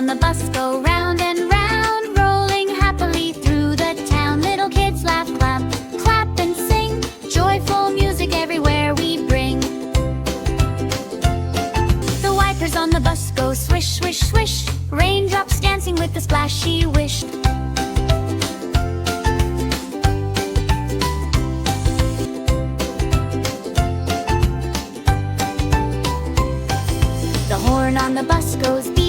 on the bus go round and round, rolling happily through the town. Little kids laugh, clap, clap and sing, joyful music everywhere we bring. The wipers on the bus go swish, swish, swish, raindrops dancing with the splash she wished. The horn on the bus goes beep,